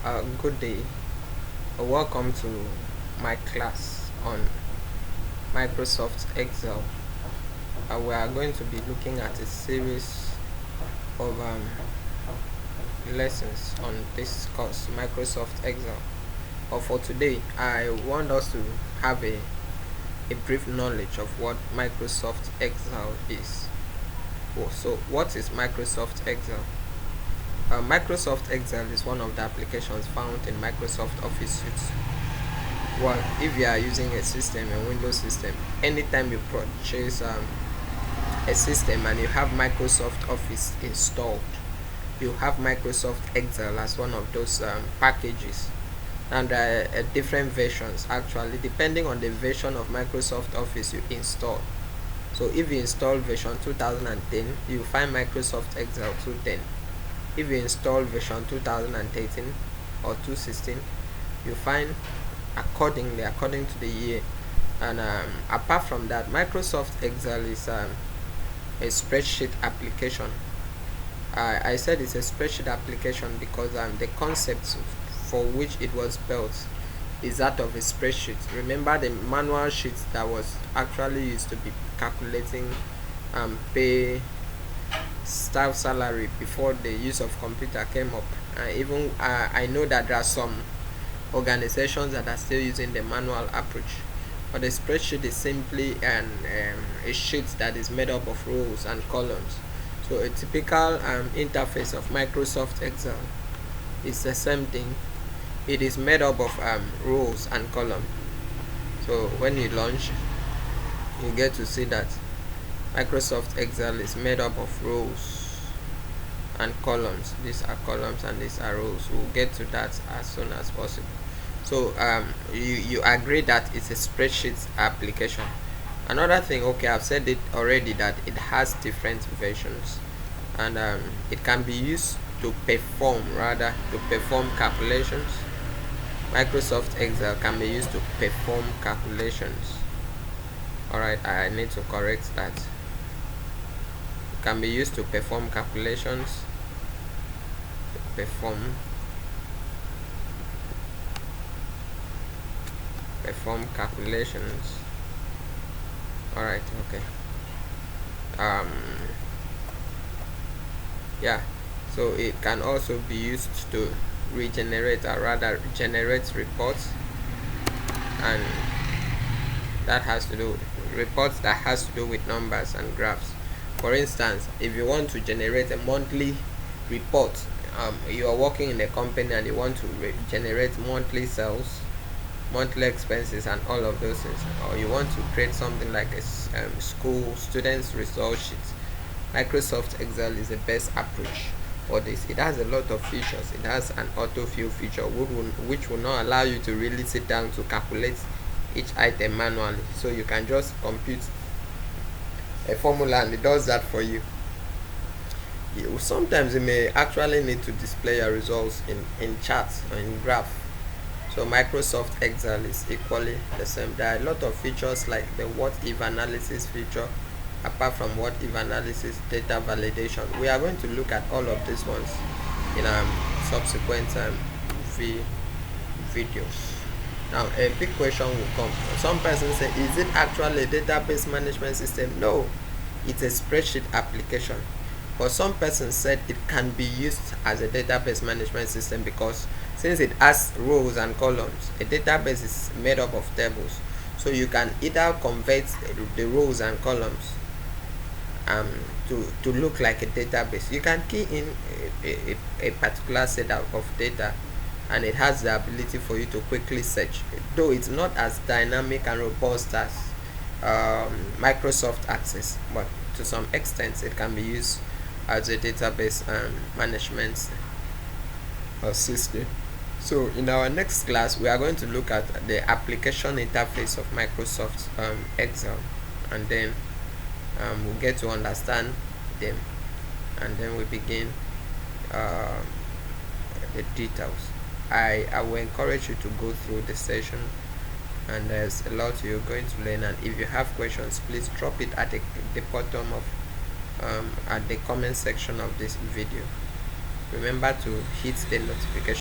Good day. Welcome to my class on Microsoft Excel. We are going to be looking at a series of lessons on this course, Microsoft Excel. But for today, I want us to have a brief knowledge of what Microsoft Excel is. So, what is Microsoft Excel? Microsoft Excel is one of the applications found in Microsoft Office suites. Well, if you are using a system, a Windows system, anytime you purchase a system and you have Microsoft Office installed, you have Microsoft Excel as one of those packages. And there are different versions actually, depending on the version of Microsoft Office you install. So if you install version 2010, you find Microsoft Excel 210. If you install version 2013 or 216, you find according to the year. And apart from that, Microsoft Excel is a spreadsheet application. I said it's a spreadsheet application because the concept for which it was built is that of a spreadsheet. Remember the manual sheet that was actually used to be calculating pay, staff salary before the use of computer came up. Even I know that there are some organizations that are still using the manual approach, but the spreadsheet is simply a sheet that is made up of rows and columns. So a typical interface of Microsoft Excel is the same thing. It is made up of rows and columns. So when you launch, you get to see that Microsoft Excel is made up of rows and columns. These are columns and these are rows. We'll get to that as soon as possible. So you agree that it's a spreadsheet application. Another thing, okay, I've said it already, that it has different versions, and it can be used to perform calculations. Microsoft Excel can be used to perform calculations. Alright, I need to correct that. It can be used to perform calculations. Perform calculations. Alright, okay. Yeah, so it can also be used to regenerate, or rather generate reports, and that has to do reports that has to do with numbers and graphs. For instance, if you want to generate a monthly report, you are working in a company and you want to generate monthly sales, monthly expenses, and all of those things, or you want to create something like a school students result sheet, Microsoft Excel is the best approach for this. It has a lot of features. It has an autofill feature which will not allow you to really sit down to calculate each item manually, so you can just compute a formula and it does that for you. Sometimes you may actually need to display your results in charts or in graph. So Microsoft Excel is equally the same. There are a lot of features like the what if analysis feature. Apart from what if analysis, data validation, we are going to look at all of these ones in subsequent videos. Now a big question will come. Some persons say, is it actually a database management system? No, it's a spreadsheet application. But some persons said it can be used as a database management system because since it has rows and columns, a database is made up of tables. So you can either convert the rows and columns to look like a database. You can key in a particular set of data and it has the ability for you to quickly search, though it's not as dynamic and robust as Microsoft Access, but to some extent it can be used as a database management system. So in our next class we are going to look at the application interface of Microsoft Excel, and then we'll get to understand them, and then we begin the details. I will encourage you to go through the session, and there's a lot you're going to learn, and if you have questions, please drop it at the bottom of at the comment section of this video. Remember to hit the notification